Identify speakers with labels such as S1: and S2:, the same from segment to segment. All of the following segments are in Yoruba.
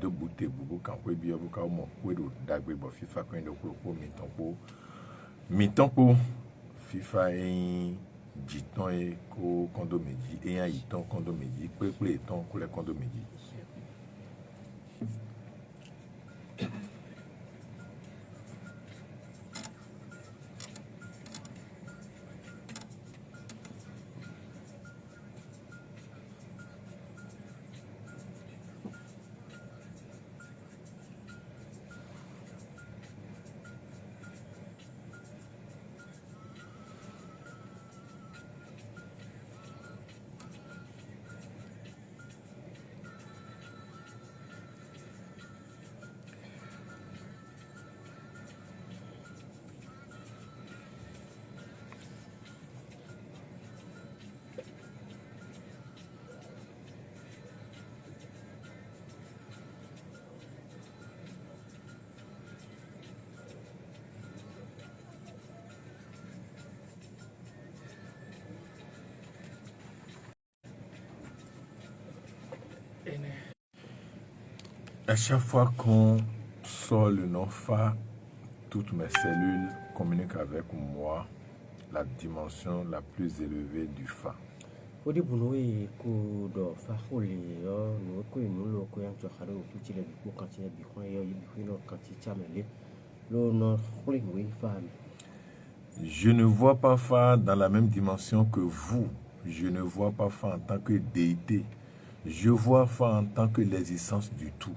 S1: de bouté boubou quand vous bien vous quand mon couedo d'agbe bo FIFA quand de koko mitonpo FIFA en jiton e ko kondo meji e yan iton kondo meji pe eton ko le kondo meji. À chaque fois qu'on sort le nom Fa, toutes mes cellules communiquent avec moi la dimension la plus élevée du Fa. Je ne vois pas Fa dans la même dimension que vous. Je ne vois pas Fa en tant que déité. Je vois Fa en tant que l'existence du tout.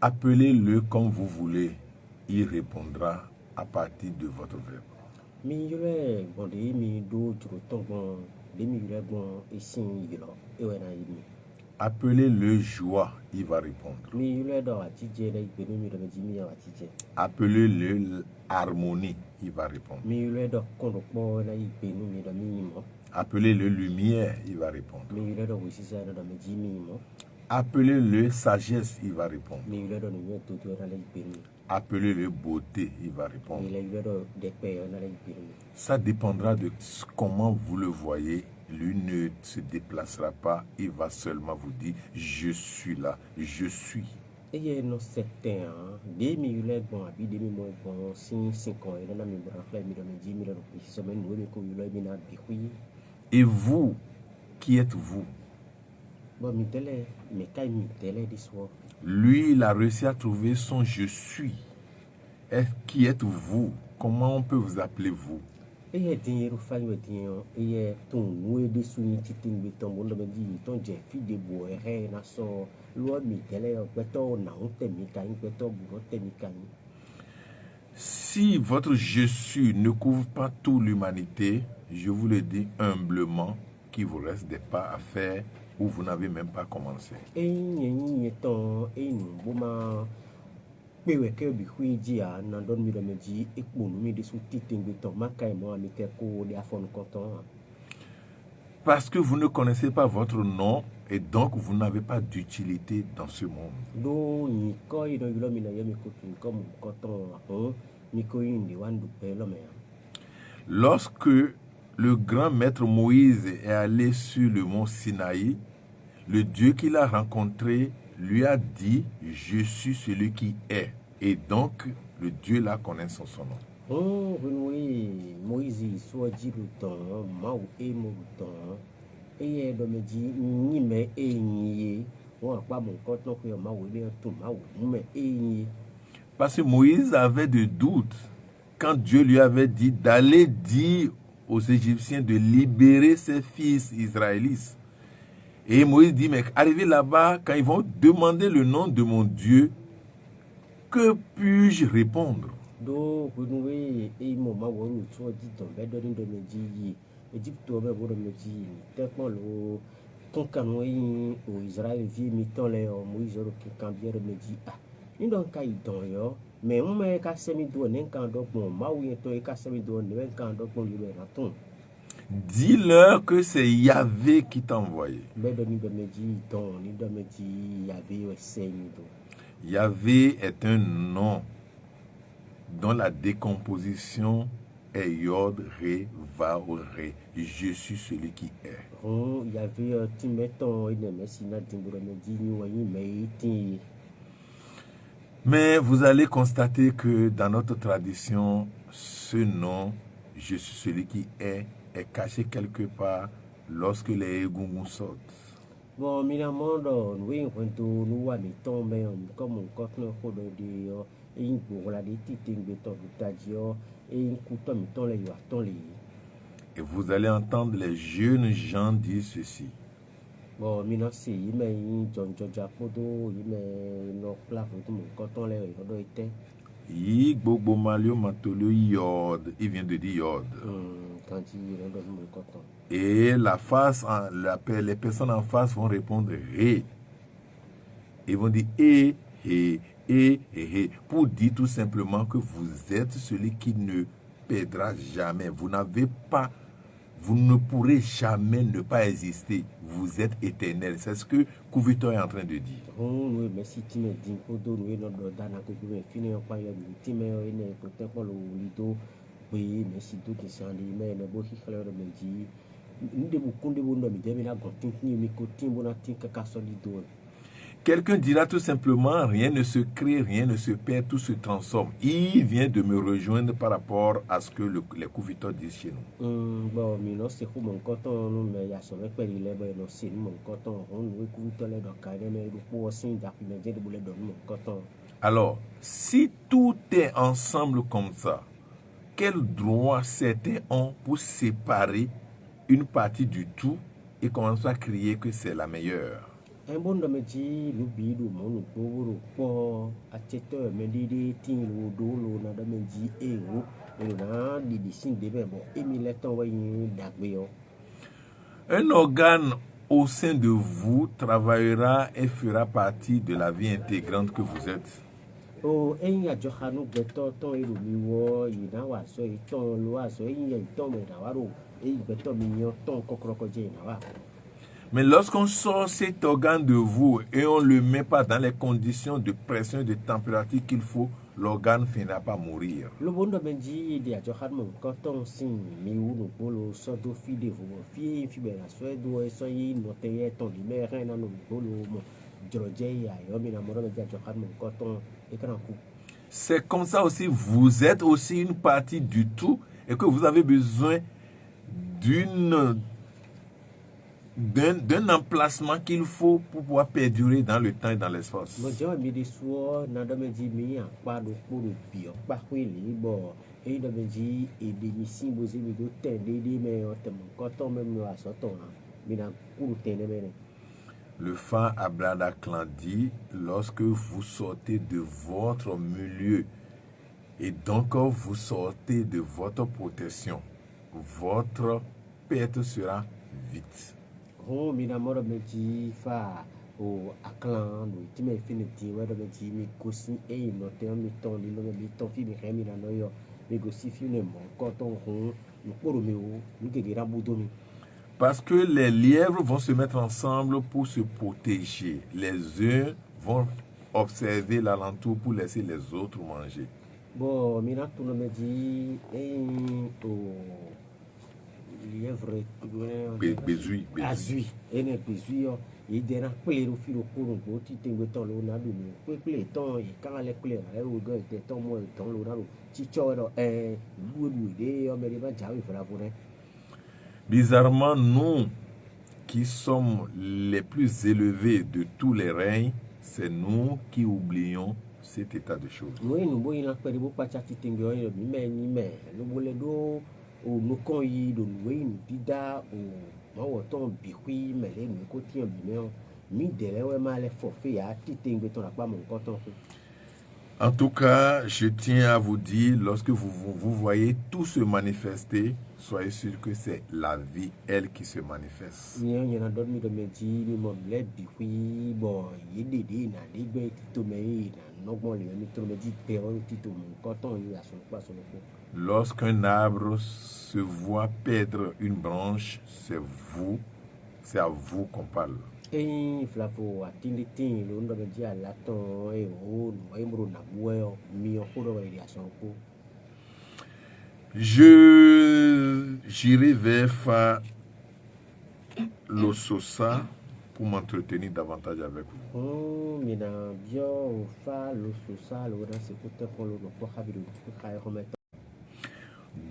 S1: Appelez-le comme vous voulez, il répondra à partir de votre verbe. Appelez-le joie, il va répondre. Appelez-le harmonie, il va répondre. Appelez-le lumière, il va répondre. Appelez-le sagesse, il va répondre. Appelez-le beauté, il va répondre. Ça dépendra de comment vous le voyez. Lui ne se déplacera pas, il va seulement vous dire « Je suis là, je suis ». Et vous, qui êtes-vous? Lui, il a réussi à trouver son « Je suis ». Qui êtes-vous? Comment on peut vous appeler vous? Si votre je suis ne couvre pas toute l'humanité, je vous le dis humblement qu'il vous reste des pas à faire où vous n'avez même pas commencé. Parce que vous ne connaissez pas votre nom et donc vous n'avez pas d'utilité dans ce monde. Lorsque le grand maître Moïse est allé sur le mont Sinaï, le Dieu qu'il a rencontré lui a dit « Je suis celui qui est ». Et donc, le Dieu là connaît son nom. Parce que Moïse avait des doutes quand Dieu lui avait dit d'aller dire aux Égyptiens de libérer ses fils israélites. Et Moïse dit, mais arrivé là-bas, quand ils vont demander le nom de mon Dieu, que puis-je répondre? dis-leur que c'est Yahvé qui t'a envoyé. Yahvé est un nom dont la décomposition est Yod, Ré, Va, Ré. Je suis celui qui est. Mais vous allez constater que dans notre tradition, ce nom, je suis celui qui est caché quelque part lorsque les Egungun sortent.
S2: Bon, minamondo, nous avons nous avons tombé comme un coton de et une pour la détite de ton tadio et une couteau ton les yoatons.
S1: Et vous allez entendre les jeunes gens dire ceci.
S2: Bon, minasi, il met une John Japodo, il met nos plats pour mon coton les yodoité.
S1: Yi Gbogbo Malio Matolio Yod, il vient de dire Yod.
S2: Quand il redonne mon coton.
S1: Et la face, les personnes en face vont répondre Ré. Ils vont dire et, pour dire tout simplement que vous êtes celui qui ne perdra jamais. Vous ne pourrez jamais ne pas exister. Vous êtes éternel. C'est ce que Kouvitor est en train de dire. Quelqu'un dira tout simplement, rien ne se crée, rien ne se perd, tout se transforme. Il vient de me rejoindre par rapport à ce que les Kouvitors disent chez nous. Alors, si tout est ensemble comme ça, quel droit certains ont pour séparer une partie du tout et commencer à crier que c'est la meilleure?
S2: Un bon de métier, nous bidou, mon pauvre, pour acheter, mais l'idée, tin, le dos, le n'a de métier, et vous, et là, des signes de bon, et mille envoyés d'agréo.
S1: Un organe au sein de vous travaillera et fera partie de la vie intégrante que vous êtes.
S2: Oh, et il y a Johano, Beto, ton et le miwo, il n'a pas so, et ton loi, so, il y a ton et Navarro, et il beto mignon, ton cocrocodie, Navarro.
S1: Mais lorsqu'on sort cet organe de vous et on ne le met pas dans les conditions de pression et de température qu'il faut, l'organe finira par mourir.
S2: Le bon de Benji, il y a Johanmo, quand on signe, mais où nous polo, soit au fil de vos filles, fibera, soit d'où est soyez, noté, ton limer, rien à nous, polo, Georgia, Yomina Moro, Johanmo, quand on est grand coup.
S1: C'est comme ça aussi, vous êtes aussi une partie du tout et que vous avez besoin d'un emplacement qu'il faut pour pouvoir perdurer dans le temps et dans l'espace. Le Fa Ablada Clan dit, lorsque vous sortez de votre milieu et donc vous sortez de votre protection, votre perte sera vite.
S2: Oh, mina moro meji fa o aklan do ti me finiti wa do meji mi kosi e no te mi ton li lo mi ton fi mi remi na no yo mi go si fi ne mo ko ton ho mi poro mi o mi ke gira budo mi.
S1: Parce que les lièvres vont se mettre ensemble pour se protéger. Les uns vont observer l'alentour pour laisser les autres manger.
S2: Bon, mina tu no meji o lièvre
S1: Bezui.
S2: Azui, ene bezui yo, il dera plé au fil au courant, ti tengo ton lo na dumi, plé ton e kan le plé na o go te ton mo ton lo na lo, ti choro lu de o me ba jawi fra vore.
S1: Bizarrement, nous qui sommes les plus élevés de tous les règnes, c'est nous qui oublions cet état de choses.
S2: Oui, nous boyons la période pas ti tengo yo mi me ni me, nous voulons do o no kon yi do we ni dida o ma wo ton bi hui me le ni ko ti mi me mi de le we ma le fo fe ya ti te ngbe ton la pa mo nkan ton fe.
S1: En tout cas, je tiens à vous dire, lorsque vous voyez tout se manifester, soyez sûr que c'est la vie, elle, qui se manifeste. Lorsqu'un arbre se voit perdre une branche, c'est à vous qu'on parle. J'irai vers Lososa pour m'entretenir davantage avec vous.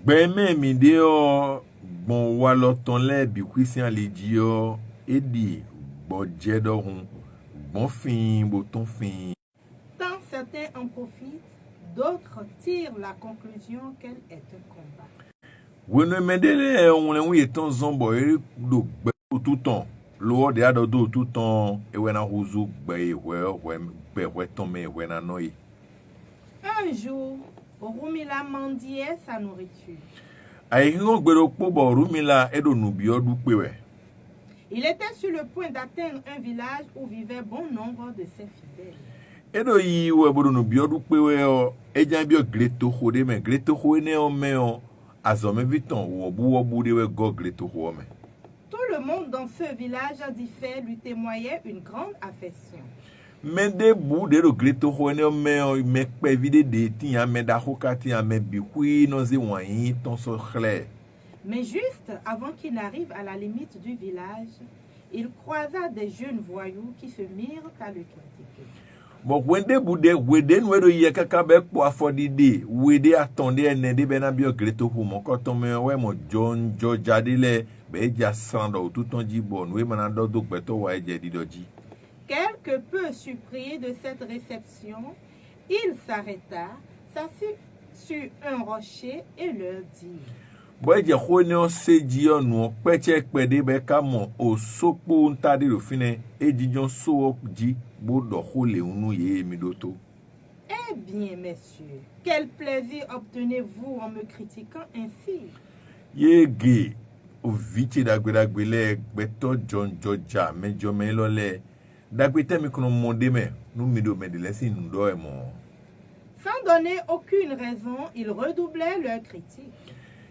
S1: Gbeme mideo bon waloton le bi kwisi an lidio edi bodjedo hun bon fin boton fin.
S3: Tant certains en profitent, d'autres tirent la conclusion qu'elle est un combat.
S1: Wene medele on le wi eton zombo eri do gbe tout temps. Lo de ado do tout temps e wena huzu gbe we ton me wena noi.
S3: Un jour, Rumila mendiait sa nourriture. Il était sur le point d'atteindre un village où vivait bon nombre de ses fidèles. Tout le monde dans ce village a dit fait lui témoignait une grande affection.
S1: Mais
S3: juste avant qu'il n'arrive à la limite du village, il croisa des jeunes voyous qui se mirent à le critiquer.
S1: Bon, wende wede nwero yeka kabe kwa fodide wede atonde enende bena bio greto humo kotome we mo John Jojadile beja sando tout on dit bon we manando do gbeto wa eje didoji.
S3: Quelque peu surpris de cette réception, il s'arrêta, s'assit sur un rocher et leur dit:
S1: Boye khonyo sejiyo nu peche pede be kamo osokpo ntade lo fine ejijon so ji bodo khole unu ye midoto.
S3: Eh bien, messieurs, quel plaisir obtenez-vous en me critiquant ainsi?
S1: Yege o viche dagbedagbele gbeto John Georgia mejo melole dagbete mi kono monde me nu mido medelesi ndo e mo.
S3: Sans donner aucune raison, ils redoublaient leur critique.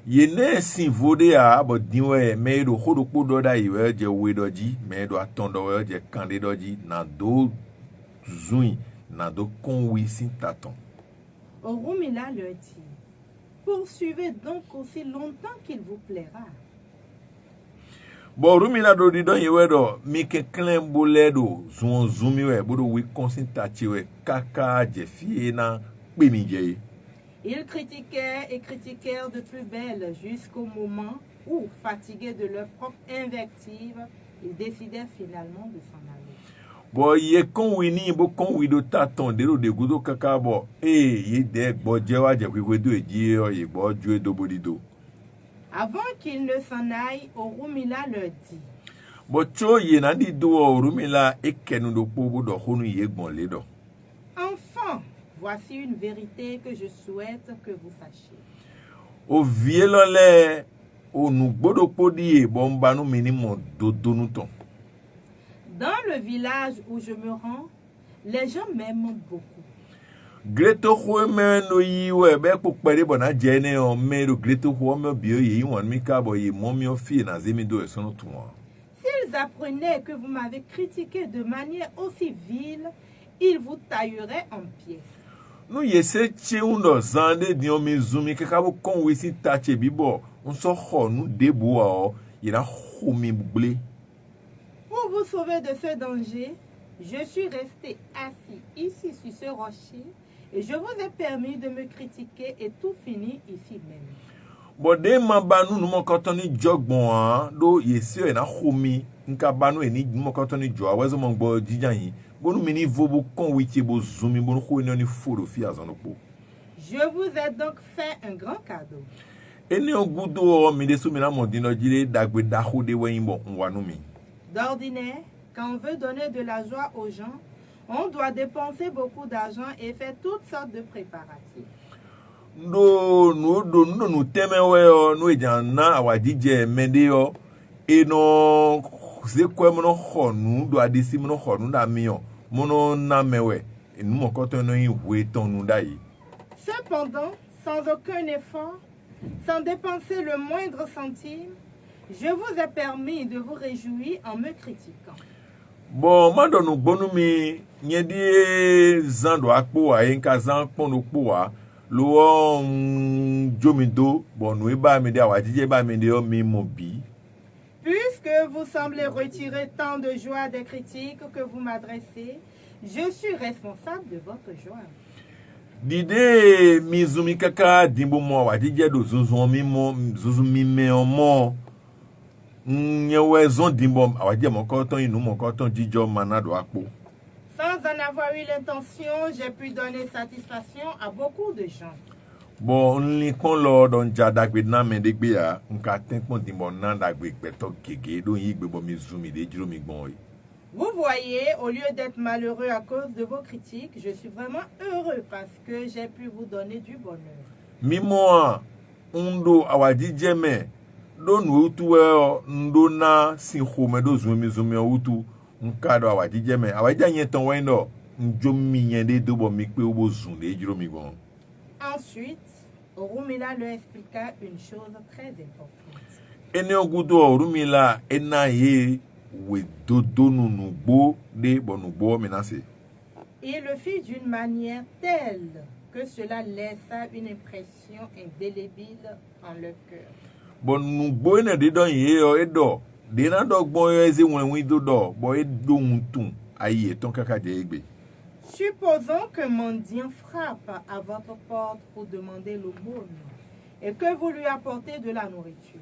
S1: Yene sin vode a bo dinwe me do hodokpo do da iwe je wedoji me do atondo we je kandidoji na do zui na do konwi sin taton.
S3: Rumila leur dit: poursuivez donc aussi longtemps qu'il vous plaira.
S1: Bon Rumila do didon yewe do mi ke klen boledo zun zumiwe bodo wi konsin tachiwe kaka je fie na pemije.
S3: Ils critiquaient et critiquèrent de plus belle jusqu'au moment où, fatigués de leur propre invective, ils décidèrent finalement de s'en aller.
S1: Bon, ye kon wini bo kon wido taton de lo de gudo kaka bo ye de bo jewa je kwedo eji ye bo jwe do bodido.
S3: Avant qu'ils ne s'en aillent, Rumila leur dit:
S1: Bo cho ye na di do Rumila ekenu do po bodo honu ye gbon le do.
S3: Enfant, voici une vérité que je souhaite que vous sachiez.
S1: O vielole o nu gbodo podi bomba nu minimum dodo nu ton.
S3: Dans le village où je me rends, les gens m'aiment beaucoup.
S1: Greto hueme no yiwe be pukpere bona jene o mero greto hueme bio yi wan mi kabo yi momio fi na zemido e sono tuwa.
S3: S'ils apprenaient que vous m'avez critiqué de manière aussi vile, ils vous tailleraient en pièces.
S1: No yese che undo zande di o mizumi ke kabo kon wisi tache bibo unso ho nu debu o yira humi bugle.
S3: Pour vous sauver de ce danger, je suis resté assis ici sur ce rocher et je vous ai permis de me critiquer et tout finit ici même.
S1: Bode mabanu no mokotoni jogbon an do yesi e na humi nka banu eni mokotoni jo awezo mongbo jijan bonu mini vobo kon witi bo zumi bonu ko ni foro fi azanopo.
S3: Je vous ai donc fait un grand cadeau.
S1: Eni ogudo o mi de sumi na modino jire dagbe daho de weyinbo nwanu mi.
S3: D'ordinaire, quand on veut donner de la joie aux gens, On doit dépenser beaucoup d'argent et faire toutes sortes de préparatifs.
S1: No teme we no ejana awajije mende yo eno se kwe mono khonu do adisi mono khonu da miyo mono na mewe enu mokoto no iwe tonu dai.
S3: Cependant, sans aucun effort, sans dépenser le moindre centime, je vous ai permis de vous réjouir en me critiquant.
S1: Bon, mando no bonu mi nyedi zando akpo wa enka zan pono po wa lo jomindo bon no ba mi de awajije ba mi de o mi mobi.
S3: Puisque vous semblez retirer tant de joie des critiques que vous m'adressez, je suis responsable de votre joie.
S1: Dide mizumi kaka dimbo mo awajije do zunzun mi mo zunzun mi me omo nyewe zon dimbo awajije mo koton inu mo koton jijo manado akpo.
S3: Sans en avoir eu l'intention, j'ai pu donner satisfaction à beaucoup de gens.
S1: Bon, only kon lo don jadagbe na mendegbe ya nka tenpon dimbo nan dagbe peto gege don yigbe bo mizumi de jiro mi gbon yi.
S3: Vous voyez, au lieu d'être malheureux à cause de vos critiques, je suis vraiment heureux parce que j'ai pu vous donner du bonheur.
S1: Mimo undo awajije me don utu we ndo na sinho me do zumi utu nka do awajije me awajije yen ton we ndo njomi yen de do bo mi pe obo zun de jiro mi gbon.
S3: Ensuite, Rumila leur expliqua une chose très importante.
S1: Ene ogudo Rumila ena ye we dodo nunugbo de bonugbo menase.
S3: Il le fit d'une manière telle que cela laissa une impression indélébile en leur cœur.
S1: Bonugbo ene de don ye yo edo de na dogbon yo eze wenwi dodo bo edo untun aye ton kaka de egbe.
S3: Supposons qu'un mendiant frappe à votre porte pour demander l'aumône et que vous lui apportez de la nourriture.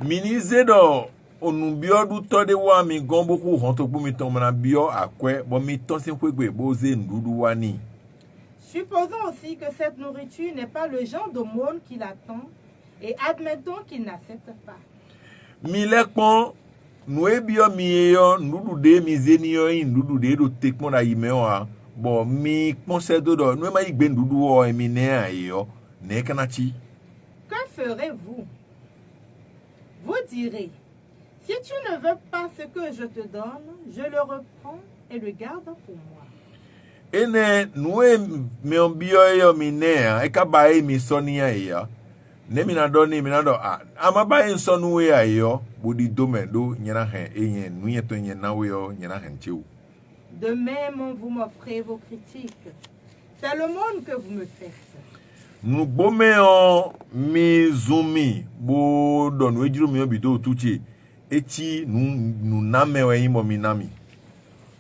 S1: Minize do onubio du to de wa mi gombo ku honto bu mi ton na bio akwe bo mi ton sin kwegbe bo ze ndudu wani.
S3: Supposons aussi que cette nourriture n'est pas le genre d'aumône qu'il attend et admettons qu'il n'accepte pas.
S1: Mi lekpon no ebio mi yo ndudu de mi zeni yo ndudu de do tekpon da yime wa bo mi ponse do do no ma igbe ndudu o emi ne ayo ne kanachi.
S3: Que ferez-vous? Vous direz, si tu ne veux pas ce que je te donne, je le reprends et le garde pour moi.
S1: Ene noe me ombio yo mi ne e ka ba e mi sonia ya ne mi na do ni mi na do amaba e sonu we ayo bodi domendo nyana hen eyen nuye to nyen na we yo nyana hen chiu.
S3: De même, vous m'offrez vos critiques. C'est le monde que vous me faites.
S1: Nu bome on mi zumi bo don we jiru mi obi do tuchi echi nu name we imo mi nami.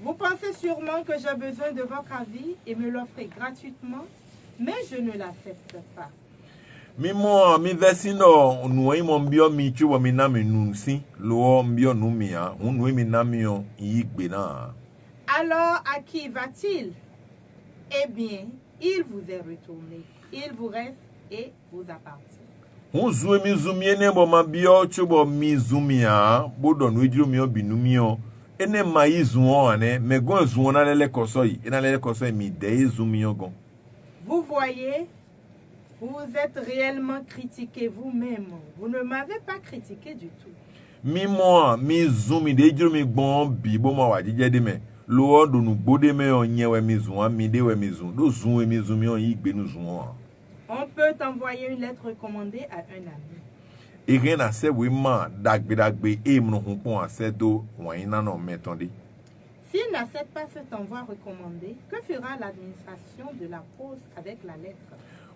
S3: Vous pensez sûrement que j'ai besoin de votre avis et me l'offrez gratuitement, mais je ne l'accepte pas.
S1: Mi mo mi vesino nu imo mbio mi chu mi nami nu si lo mbio nu mi a nu mi nami on yigbe na.
S3: Alors, à qui va-t-il? Eh bien, il vous est retourné. Il vous reste et vous appartient.
S1: Un zue mi zumi ene bo ma bio chubo mi zumi a bo don we jiru mi obi nu mi o ene ma izuo ane me gon zuo na lele koso yi ena lele koso mi de zumi ogon.
S3: Vous voyez, vous êtes réellement critiqué vous-même. Vous ne m'avez pas critiqué du tout.
S1: Mi mo mi zumi de jiru mi gbon bi bo ma wa jije de me lo do nu bode me on nyewe mi zuo mi de we mi zuo do zuo mi zumi on yigbe nu zuo.
S3: On peut envoyer une lettre recommandée à un ami.
S1: Et rien à se we ma dagbe e mno hunpon a se do wayina no metonde.
S3: S'il n'accepte pas cet envoi recommandé, que fera l'administration de la poste avec la lettre?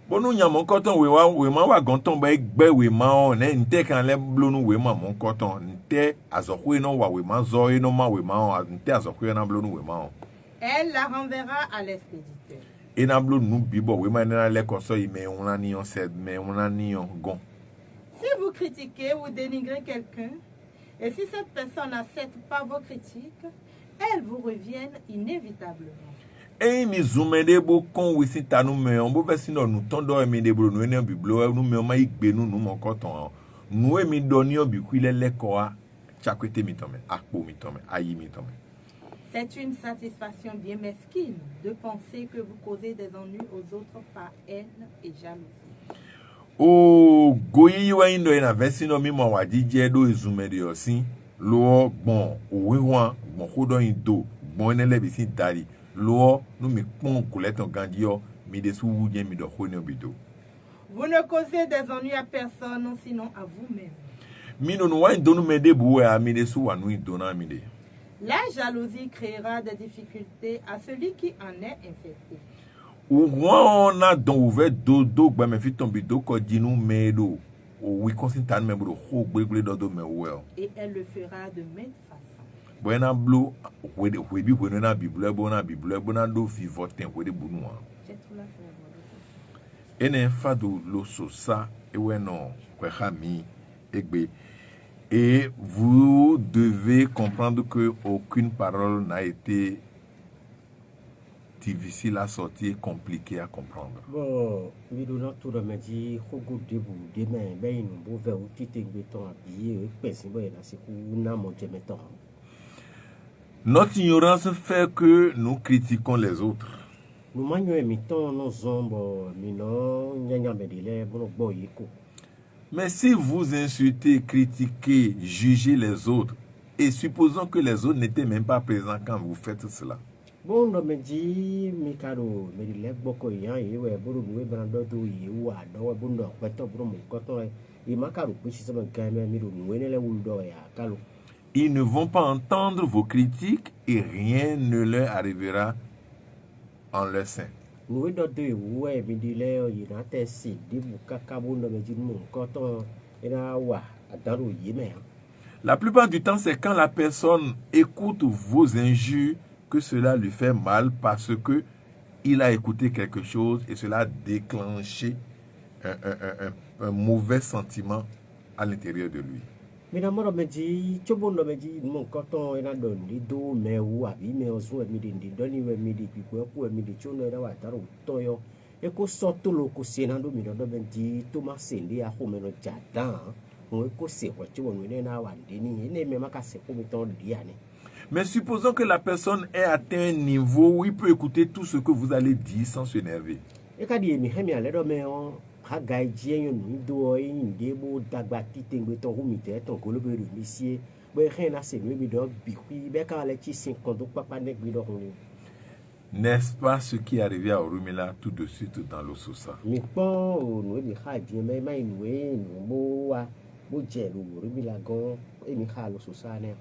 S1: Bonu nya mon koton we ma wa gonton ba egbe we ma on nte kan le blonu we ma mon koton nte azokwe no wa we ma zo no ma we ma on nte azokwe na blonu we ma on.
S3: Elle la renverra à l'expéditeur.
S1: Et na blonu nu bibo we ma na le koso yi me on ni on sed me on ni on gon.
S3: Si vous critiquez ou dénigrez quelqu'un, et si cette personne n'accepte pas vos critiques, elles vous reviennent inévitablement.
S1: E mi zume de bo kon we si tanu me on bo vesino nu tondo e mi de bro nu ene biblo nu me ma igbe nu mon koton nu e mi doni obi ku ile leko a chakwete mi tome akpo mi tome ayi mi tome.
S3: C'est une satisfaction bien mesquine de penser que vous causez des ennuis aux autres par haine et jalousie.
S1: O goyi wa indo ina vesi no mimo wa DJ do izume de yosin lo gbon owe wan gbon kodo indo gbon enele bi sin dari lo no mi pon kuleton gandio mi de su wuje mi do khone obido.
S3: Vous ne causez des ennuis à personne sinon à vous-même.
S1: Mi no wa indo no me de buwe a mi de su wa no indo na mi de.
S3: La jalousie créera des difficultés à celui qui en est infecté.
S1: On a donc ouvert dodo gba me fit tombi do ko dinu medo o wi consintan me bro ho gbegle dodo me well.
S3: Et elle le fera de maintes façons.
S1: Buena blue we bi we na bible bona do fi voten we de bunwa.
S3: J'ai tout là pour
S1: Ene fado lo sosa e we no kwe khami egbe. Et vous devez comprendre que aucune parole n'a été difficile à sortir, compliqué à comprendre.
S2: Bon, mi do not to the meji hogo debu de men be inu bo ve o tite gbeton abi e pesin bo na se ku na mo je meton.
S1: Notre ignorance fait que nous critiquons les autres.
S2: Nous manyo emiton no zombo mi no nyanya bedile bo no gbo yiko.
S1: Mais si vous insultez, critiquez, jugez les autres, et supposons que les autres n'étaient même pas présents quand vous faites cela.
S2: Bon, no meji mi karo me le gboko yan yi we buru mi brando do yi wa do bo ndo peto buru mo koto e makaro pe si sama game mi do we ne le wuldo ya kalo.
S1: Ils ne vont pas entendre vos critiques et rien ne leur arrivera en leur sein.
S2: We do do we mi di le yi na te si di bu kaka bo no meji mo koto ina wa adaru yi me.
S1: La plupart du temps, c'est quand la personne écoute vos injures que cela lui fait mal parce que il a écouté quelque chose et cela a déclenché un mauvais sentiment à l'intérieur de lui.
S2: Mina moro meji chobo no meji mo koto ina do ni do me wu abi me ozu e mi di do ni we mi di pipo ku e mi di chono ina wa taro toyo e ko soto lo ko se na do mi do meji to ma se ndi a ho me no jadan mo e ko se wo chobo no ina wa ndi ni ne me maka se ko mi ton di ani.
S1: Mais supposons que la personne ait atteint un niveau où il peut écouter tout ce que vous allez dire sans s'énerver.
S2: E ka di mi hemi ale do me on ha gai jien ni do e ndi bo dagba tite ngbe ton hu mi te ton ko lo be ru mi sie bo e na se mi do bi hui be ka le ti 50 do papa ne gbi do hun.
S1: N'est-ce pas ce qui est arrivé à Orumila tout de suite dans l'Ososa?
S2: Mi pon o no mi ha di me mai nu e nu bo wa bo je lu Orumila gan e mi ha l'Ososa ne.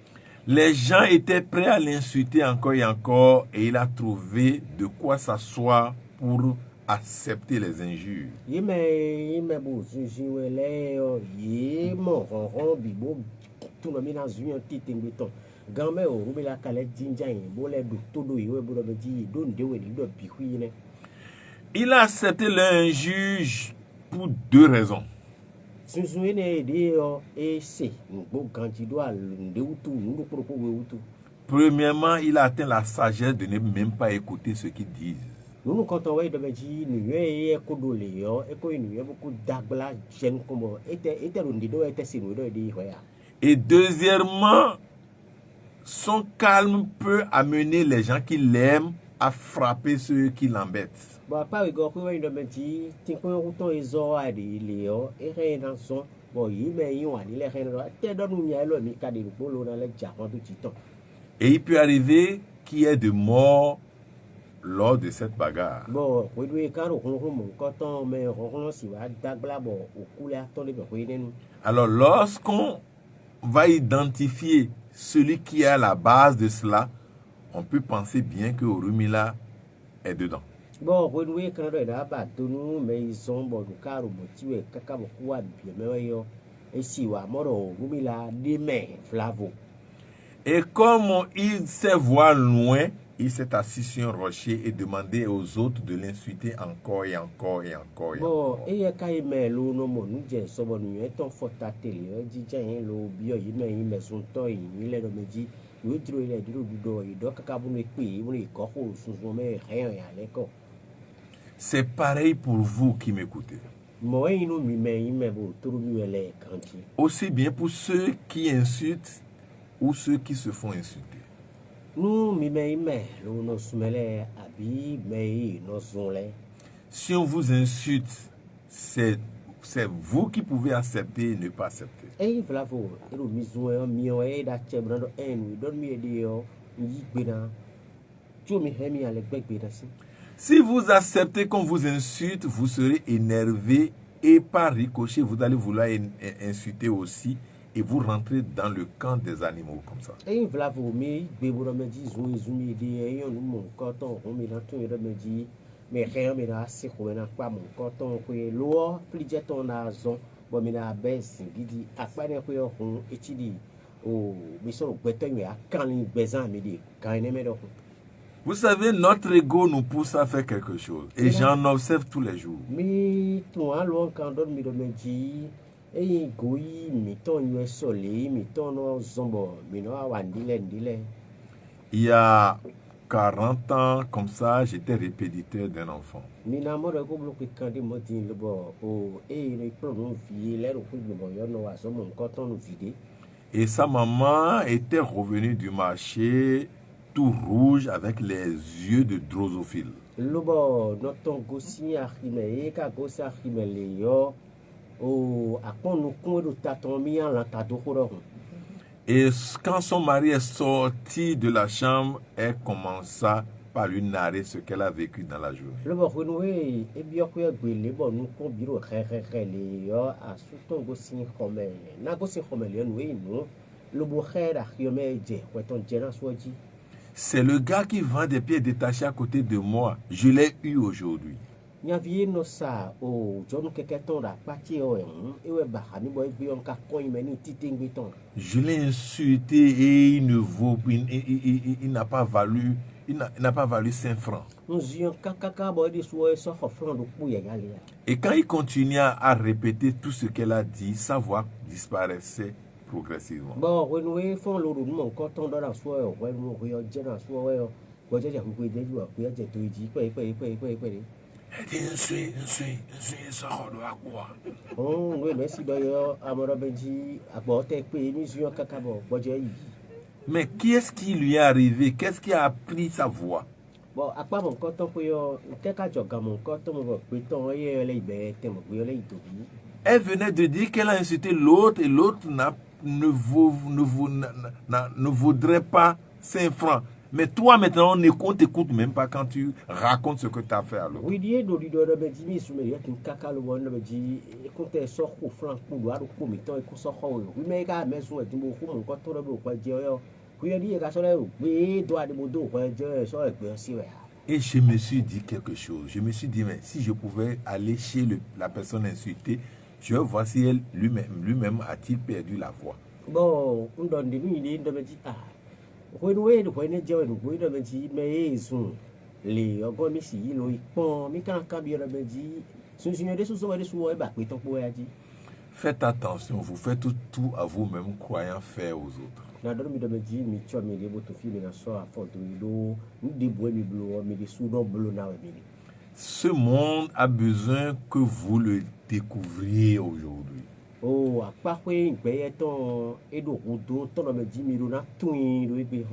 S1: Les gens étaient prêts à l'insulter encore et encore et il a trouvé de quoi s'asseoir pour accepter les injures.
S2: Yime bo zuzi wele o ye mo ron bi bo tu no mi na zuyan tite ngbeton gan me Orumila kale jinja yin bo le do todo yi we bo do ji do nde we ni do bi hui ne.
S1: Il a accepté l'injure pour deux raisons. Premièrement, il a atteint la sagesse de ne même pas écouter ce qu'ils disent. Et deuxièmement, son calme peut amener les gens qui l'aiment à frapper ceux qui l'embêtent. Et il peut arriver qu'il y ait de morts lors de cette bagarre. Alors, lorsqu'on va identifier celui qui est à la base de cela, on peut penser bien que Orumila est dedans. Et comme il sait voir loin, il s'est assis sur un rocher et demandé aux autres de l'insulter encore et encore et encore. C'est pareil pour vous qui m'écoutez. Aussi bien pour ceux qui insultent ou ceux qui se font insulter.
S2: nous mais nous sommes abi mais nous sommes
S1: Si on vous insulte, c'est vous qui pouvez accepter et ne pas accepter.
S2: et voilà vous et nous misons mio et da chebrando en don mi dio yi gbena tu mi hemi ale gbegbe si.
S1: Si vous acceptez qu'on vous insulte, vous serez énervé et par ricochet, vous allez vouloir insulter aussi et vous rentrez dans le camp des animaux comme ça.
S2: Et voilà vous mi gbeboro me di zumi di e yon mon coton on mi na tun ire me di me rien me na si ko na pa mon coton ko e lo plije ton na zon bo mi na bes gidi apane ko yo hun etidi o mi so gbeto mi akan ni gbezan mi di kan ne me do.
S1: Vous savez, notre ego nous pousse à faire quelque chose. Et j'en observe tous les jours.
S2: Mi ton alo kan don mi do me di e goyi mi ton yo sole mi ton no zombo mi no awandile ndile.
S1: Il y a 40 ans, comme ça, j'étais répétiteur d'un enfant.
S2: Mina mo ko bloqué kan di mo tin le bo o e ni problem vie le ro ku bo yo no wa so mo nko ton no vide.
S1: Et sa maman était revenue du marché tout rouge avec les yeux de drosophile.
S2: Le bo no ton gosi arime e ka gosi arime le yo o akon no kun do ta ton mi an la ta do ko ro.
S1: Et quand son mari est sorti de la chambre, elle commença par lui narrer ce qu'elle a vécu dans la journée.
S2: Le bo renoué e bi ko egbe le bo no ko biro re le yo asu ton gosi khome na gosi khome le no e no le bo khera khiome je ko ton jena soji.
S1: C'est le gars qui vend des pieds détachés à côté de moi. Je l'ai eu aujourd'hui.
S2: Nyavie no sa o jonu keke ton da pati o ewe ba ni boy bi on ka koin meni titingbi ton.
S1: Je l'ai insulté et il n'a pas valu 5 francs.
S2: Nous kaka boy di so e so franc do pou ye yale.
S1: Et quand il continua à répéter tout ce qu'elle a dit, sa voix disparaissait progressivement.
S2: Bon, renoué font le mon coton dans la soie, ouais, mon rio jena soie, ouais, quoi j'ai ku de ju ku je to ji pe.
S1: Elle dit, je suis sort de quoi.
S2: Oh, oui, merci d'ailleurs, amora benji, aborte pe mi su kaka bo yi.
S1: Mais qu'est-ce qui lui est arrivé? Qu'est-ce qui a pris sa voix?
S2: Bon, apa mon coton pour yo, kaka joga mon coton mo pe ton ye le ibe te mo yo le itobi.
S1: Elle venait de dire qu'elle a insulté l'autre et l'autre ne vaudrait pas 5 francs. Mais toi, maintenant, on t'écoute même pas quand tu racontes ce que tu as fait à l'autre.
S2: Oui, Dieu, nous disons, nous disons, nous sommes là, nous caca le bon, nous disons, quand tu sors au flanc, pour voir au coup, mais tu sors au oui, mais quand même, sur le beaucoup, mon quand on a beaucoup de dire, oui, il y a des choses, oui, doit de modo, quoi, je sors avec merci.
S1: Et je me suis dit quelque chose. Je me suis dit, mais si je pouvais aller chez la personne insultée, je vais voir si elle lui-même a-t-il perdu la voix.
S2: Bon, on donne des nuits, on me dit, ah. Renoué, le point de Dieu, nous me dit, mais ils sont les hommes ici, ils ont mais quand bien me dit, ce sont des sous des sous, et bah, oui, ton poids dit.
S1: Faites attention, vous faites tout à vous-même, croyant faire aux autres.
S2: Na dormi de me dit, mais tu as mis des bottes filles, mais na so à fond de l'eau, nous des bois, mais bleu, mais des sous dans bleu, na
S1: Ce monde a besoin que vous le découvriez aujourd'hui.
S2: Oh, à part quoi, il paye ton et de route, ton me dit, mais on a tout le pays.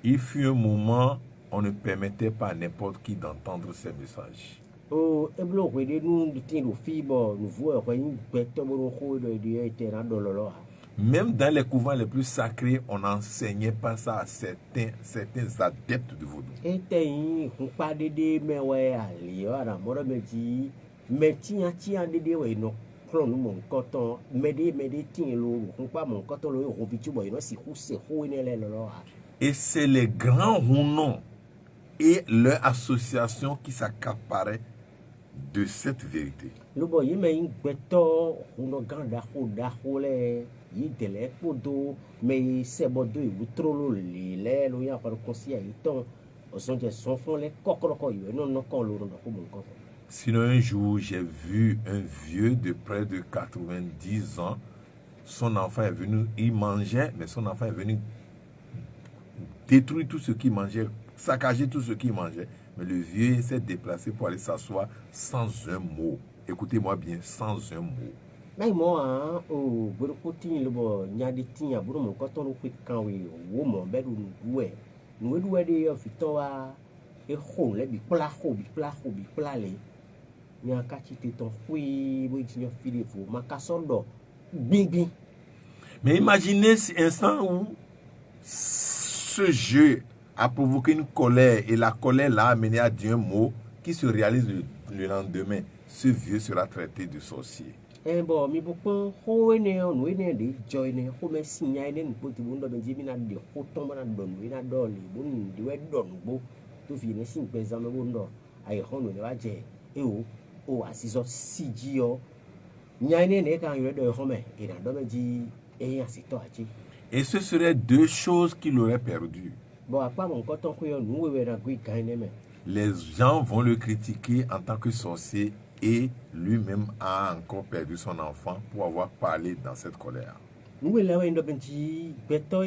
S1: Il fut un moment, on ne permettait pas à n'importe qui d'entendre ces messages.
S2: Oh, et bleu, nous, du temps de fibre, nous voyons, une bête de terrain de l'or.
S1: Même dans les couvents les plus sacrés, on n'enseignait pas ça à certains adeptes de vaudou.
S2: Et on pas de mais ouais, allez, voilà, moi me dit, mais tiens, de ouais, non. Mon coton,
S1: et c'est les grands rounons et leur association qui s'accaparaient de cette vérité.
S2: Le boy, mais une beto, on ganda, il délai pour dos, mais c'est bon de trop les loyaux par le conseil, au son de son fond, les coquerocots, non, quand l'on a mon coton.
S1: Sinon, un jour, j'ai vu un vieux de près de 90 ans. Son enfant est venu, il mangeait, mais son enfant est venu détruire tout ce qu'il mangeait, saccager tout ce qu'il mangeait. Mais le vieux s'est déplacé pour aller s'asseoir sans un mot. Écoutez-moi bien, sans un mot.
S2: Mais moi, au Burkoti, le bon, il y a des tiens, mon coton, quand oui, mon bel ou ouais. nous doit dire fitoa et ho le bi pla le ni akati te ton fui bo tinyo fili fo makasondo bing.
S1: Mais imaginez cet instant où ce jeu a provoqué une colère et la colère l'a amené à dire un mot qui se réalise le lendemain. Ce vieux sera traité de sorcier.
S2: Bon, mi bokon ho ene on ene de joy ne ho me sinya ene npoti bundo benji mi na de ho tomba na don we na doli bun di we don bo to fi ne sin pe zame bundo ai ho no le wa je e o asizo siji o nya ene ne kan yo de ho me e na do benji e asito achi.
S1: Et ce seraient deux choses qu'il aurait perdues.
S2: Bon, apa mon koton ko yo nu we na gui kan ne me.
S1: Les gens vont le critiquer en tant que sorcier et lui-même a encore perdu son enfant pour avoir parlé dans cette colère.
S2: Nous là ouais ndo benji beto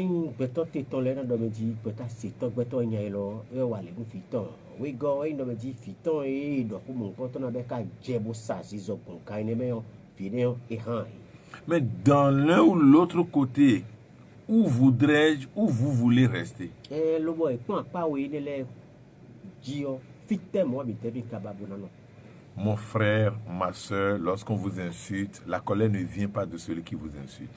S2: te ton le na do benji beta sito beto nya lo e wa le fiton we go ndo benji fiton e do ko mon koton na be ka jebo sa si zo kon kan ne me yo fine e han.
S1: Mais dans l'un ou l'autre côté, où voudrais-je, où vous voulez rester?
S2: Le boy point pas we ne le jio fitem moi bi te bi kababu na no.
S1: Mon frère, ma soeur, lorsqu'on vous insulte, la colère ne vient pas de celui qui vous insulte.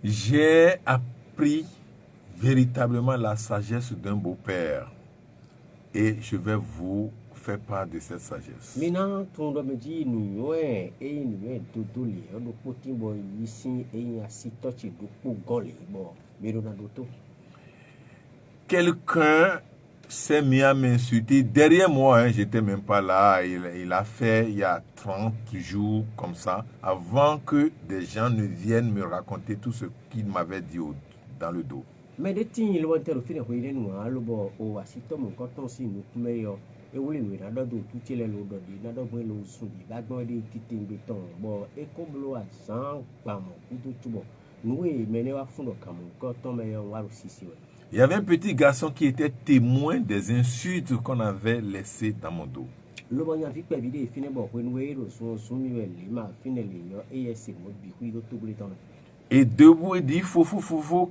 S1: J'ai appris véritablement la sagesse d'un beau-père et je vais vous faire part de cette sagesse. Quelqu'un s'est mis à m'insulter derrière moi, hein, j'étais même pas là, il a fait il y a 30 jours comme ça, avant que des gens ne viennent me raconter tout ce qu'il m'avait dit dans le dos.
S2: Mais de tignes le water fin ko ile nu alo bo o asito mo koton si nu kumeyo e wole nu na do tout le lo do di na do bo lo sun bi ba gbon de titin beton bo e ko blo a san pa mo kudo tubo nu e mene wa fun do kamu koton meyo wa ro sisi we.
S1: Il y avait un petit garçon qui était témoin des insultes qu'on avait laissées dans mon dos.
S2: Le bon ya fi pe bi de fine bo ko nu e ro sun mi we le ma fine le yo e se mo bi ku do to ton.
S1: Et debout, il dit, fou,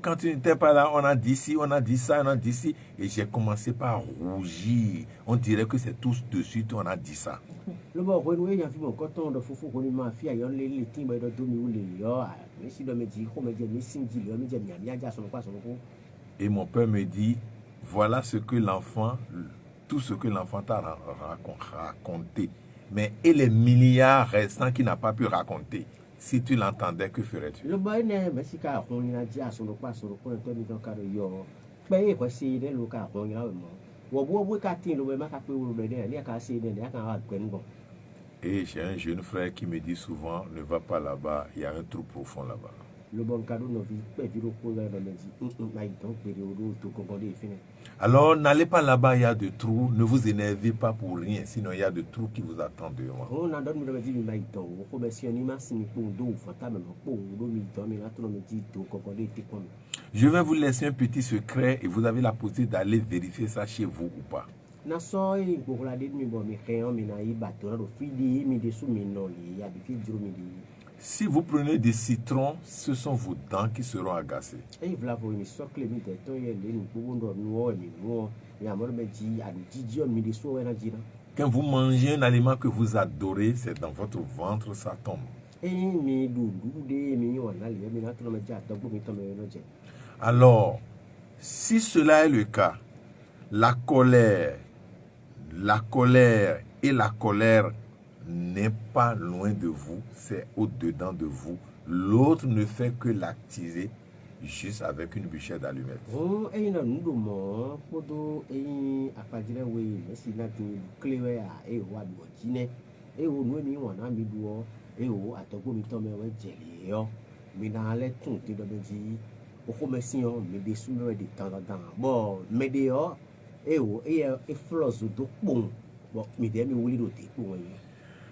S1: quand tu n'étais pas là, on a dit ci, on a dit ça, on a dit ci. Et j'ai commencé par rougir. On dirait que c'est tous de suite, on a dit ça. Et mon père me dit, voilà ce que l'enfant, tout ce que l'enfant t'a raconté. Mais et les milliards restants qu'il n'a pas pu raconter? Si tu l'entendais, que ferais-tu? Et j'ai un jeune frère qui me dit souvent, ne va pas là-bas, il y a un trou profond là-bas. Alors n'allez pas là-bas, il y a de trous, ne vous énervez pas pour rien, sinon il y a de trous qui vous attendent devant. Je vais vous laisser un petit secret et vous avez la possibilité d'aller vérifier ça chez vous ou pas. Si vous prenez des citrons, ce sont vos dents qui seront agacées. Quand vous mangez un aliment que vous adorez, c'est dans votre ventre, ça tombe. Alors, si cela est le cas, la colère et la colère n'est pas loin de vous, c'est au-dedans de vous. L'autre ne fait que l'activer juste avec une bûchette d'allumettes.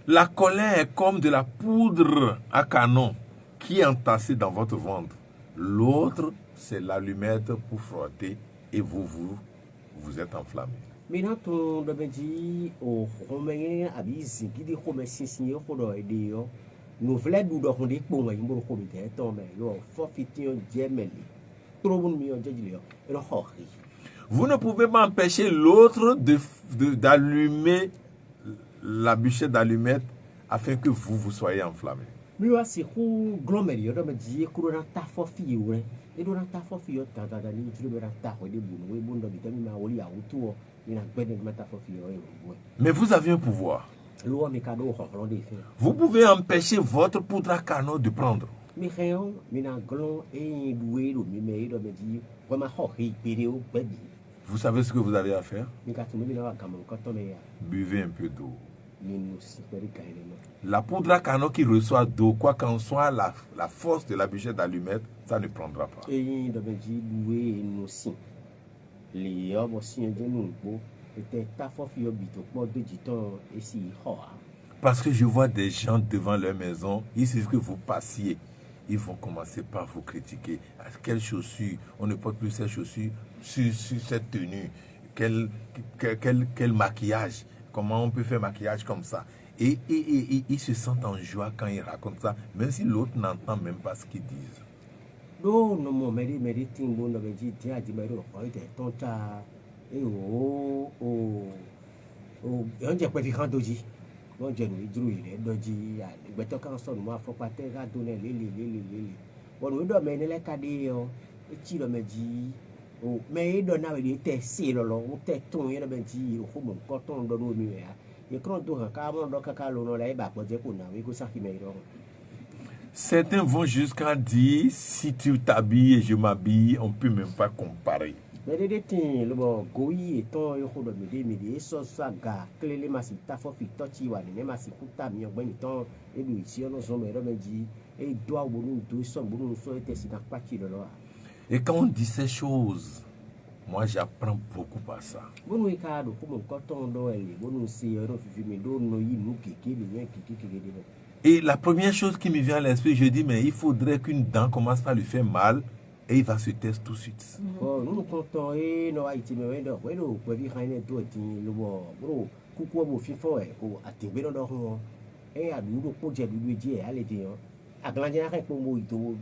S1: La colère est comme de la poudre à canon qui est entassée dans votre ventre. L'autre, c'est l'allumette pour frotter et vous êtes enflammé.
S2: Mina ton do benji o homenge abi zingidi home sinsinye hodo edeyo. No vle du do honde kponga yimbo ko mi te to me yo forfaition jemeli. Trobun mi o jejile yo hori.
S1: Vous ne pouvez pas empêcher l'autre d'allumer la bûchette d'allumette afin que vous soyez enflammé.
S2: Mi wa si hu glomeri yo do benji kuro na ta forfi yo e do na ta forfi yo ta ni jilo be na ta ho de bunu we bundo bi tami ma woli awutu o ni na gbede ma ta forfi yo e.
S1: Mais vous avez un pouvoir. Vous pouvez empêcher votre poudre à canon de prendre. Vous savez ce que vous avez à faire? Buvez un peu d'eau. La poudre à canon qui reçoit d'eau, quoi qu'en soit la force de la bûchette d'allumette, ça ne prendra pas. Parce que je vois des gens devant leur maison, il suffit que vous passiez, ils vont commencer par vous critiquer. Quelles chaussures? On ne porte plus ces chaussures sur cette tenue. Quel maquillage? Comment on peut faire maquillage comme ça? Et ils se sentent en joie quand ils racontent ça, même si l'autre n'entend même pas ce qu'ils disent.
S2: Non, wọ́n jẹnu ìdúró ilẹ̀ dọ́jí ìgbẹ́tọ́ kan sọ̀rọ̀ mọ́ afọ́pátẹ́ rádó náà lélelélele wọ́n ní dọ̀ mẹ́ni lẹ́kadé ọ etí lọ mẹ́jì o mẹ́yìn dọ̀ náà wẹ̀lẹ̀ tẹ̀ sí lọ́lọ́ wọ́n tẹ̀ tún yẹn lọ mẹ́jì òkú mọ̀ nǹkan tó ń dọ́ lómi rẹ̀ yẹ kí wọ́n tó hàn ká wọ́n dọ́ kàkà lọ́nà rẹ̀ ibà pọ̀jẹ́ kò náà wíkó sáfìmẹ̀ ìrọ̀rùn.
S1: Certains vont jusqu'à dire si tu t'habilles et je m'habille, on peut même pas comparer.
S2: Mais les détenus, le bon goyi étant yo khodo mede so saga clé masi ta fo fi tochi wa ne masi kuta mi ogben ton e bi ti ono so me meji e do awonu do so bonu so ete si na pati lo.
S1: Et quand on dit ces choses, moi j'apprends beaucoup par ça.
S2: Bonu e ka do ko mo nkan ton do ele bonu si ero fi mi do no yi nu keke mi yen keke de.
S1: Et la première chose qui me vient à l'esprit, je dis mais il faudrait qu'une dent commence par lui faire mal. Et il va se taire tout de suite.
S2: Nous comptons et nous avons été mis dans le dos. Nous avons été mis dans le coucou au fifo et à tirer dans le dos. Et à nous, pour dire lui dire, allez dire, à grandir avec mon mot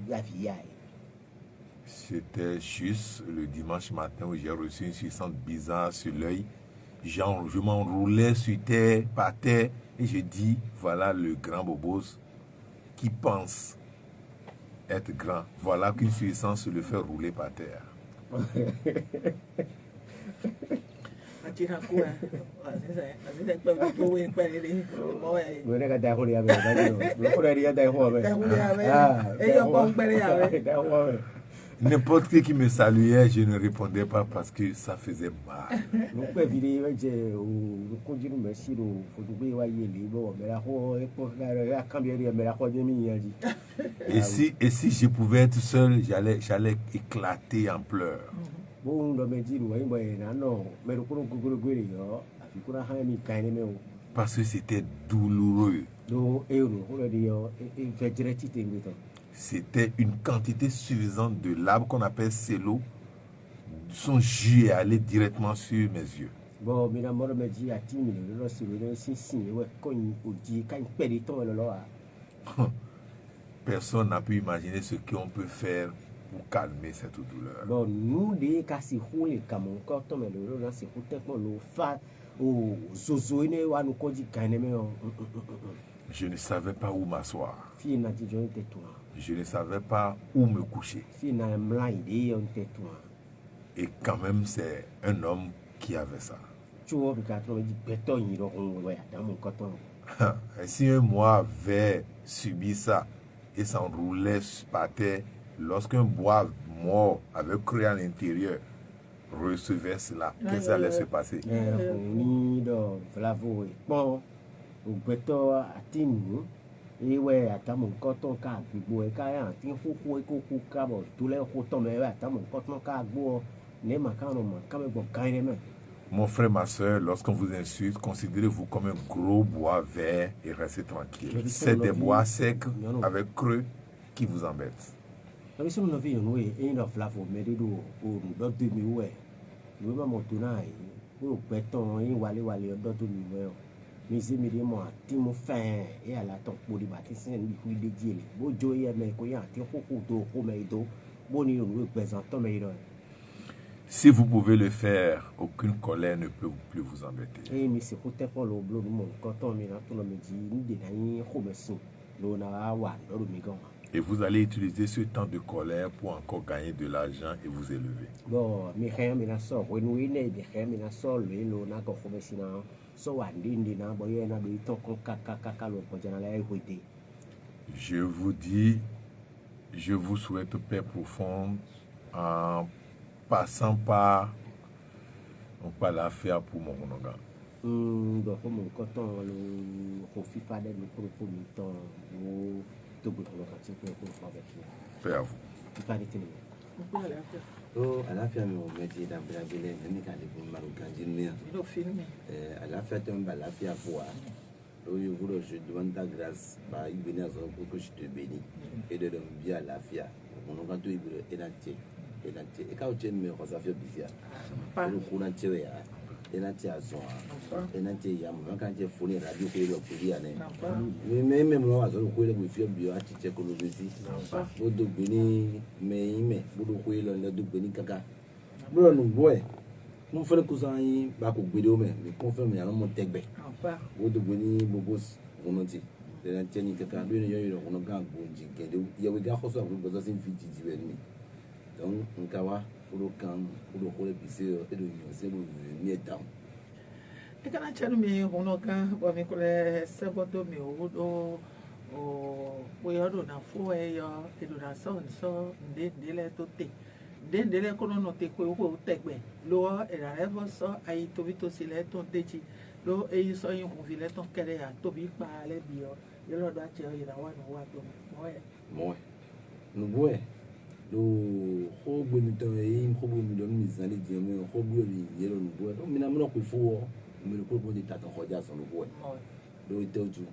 S2: la vie.
S1: C'était juste le dimanche matin où j'ai reçu une suissance bizarre sur l'œil. Je m'enroulais sur terre, par terre, et je dis, voilà le grand bobos qui pense être grand. Voilà qu'une puissance le fait rouler par terre. N'importe qui me saluait, je ne répondais pas parce que ça faisait mal. Et si je pouvais être seul, j'allais éclater en pleurs. Parce que c'était douloureux. C'était une quantité suffisante de lave qu'on appelle cello. Son jus est allé directement sur mes yeux. Personne n'a pu imaginer ce qu'on peut faire pour calmer cette douleur. Je ne savais pas où m'asseoir. Je ne savais pas où me coucher. Et quand même, c'est un homme qui avait ça. Et si un bois avait subi ça et s'enroulait par terre, lorsqu'un bois mort avec cru à l'intérieur recevait cela, qu'est-ce qui allait se passer? Mon frère, ma soeur, lorsqu'on vous insulte, considérez-vous comme un gros bois vert et restez tranquille. C'est des bois secs avec creux qui vous embêtent.
S2: o beton yin wale odo to mi we o mi se mi re mo ati mo fen e ala ton po di ba ti sen bi ku de ji ele bo jo ye me ko yan ti koko do ko me do bo ni o represent to me ro.
S1: Si vous pouvez le faire, aucune colère ne peut plus vous embêter.
S2: E mi se ko te fo lo blo mo ko to mi na to no me ji ni de na yin ko me sin lo na wa do mi gan.
S1: Et vous allez utiliser ce temps de colère pour encore gagner de l'argent et vous élever.
S2: Bon, mi khen mi na so we nu ne de khen mi na so lo na ko me sin na so wa ndi na bo ye na do ton ko kaka lo ko jana la e hoite.
S1: Je vous dis, je vous souhaite paix profonde en passant par l'affaire pour mon monoga.
S2: Donc, mon coton, le fifa de le propos du temps, ou tout le monde pour avec vous.
S1: Paix à vous.
S2: Il fallait tenir.
S4: Oh, à la fin, on met des dents pour la belle, mais quand les marocains à la fin, on va la faire voir. Je demande ta grâce, il venait pour que je te bénis et de donner bien la fia. On a tout et l'entier. Et quand tu me reçois bizarre, le courant tiré à l'entier à son l'entier yam, quand tu fournis radio pour le courir. Mais même moi, je vais vous faire bio à Tchèque ou le musique. Vous devez venir, mais vous devez venir caca. Bon, nous, boy. Mon frère cousin va pour vidéo mais confirme à mon tech back. Vous devez venir bobos on a dit. Les tiens que quand lui on a gagné bonji que il y a eu gars qui ont besoin d'une fille de venir. Donc on kawa pour le camp pour le coller pisser et de c'est le mieux temps.
S5: Et quand on tient mais on a gagné pour me coller c'est bon de mais o we are na fo e yo e do na so de le to te. Dendele kono no te ko ko tegbe lo era revo so ai to bito sile to techi lo e so yin ko vile to kere ya to bi pa le bi o ye lo da che ira wa no wa to
S4: mo no boy lo ho gbe mi to e ko bo mi do mi sale di me ho gbe mi ye lo no boy mi na mo ko fo mi ko bo di ta to hoja so no boy lo te oju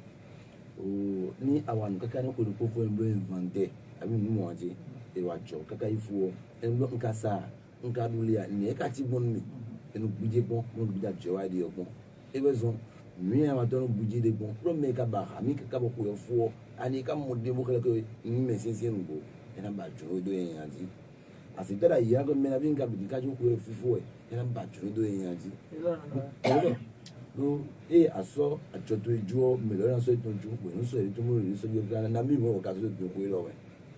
S4: o ni awan kaka ni ko ko fo en bo inventer abi mi mo aje e wa jo kaka ifu en lo nkasa nka dulia ni e ka ti bon mi en buje bon mo buja jo wa di ogbon e bezo mi a ma don buje de bon pro me ka ba ha mi ka bo ko yo fu ani ka mo de bo kele ko mi me sin sin ngo e na ba jo do en yanji asi tera ya go me na bin ka bi ka jo ko yo fu e na ba jo do en yanji lo e aso ajo to ejo me lo na so to jo ko no so e to mo ri so yo ga na mi mo ka so to ko lo we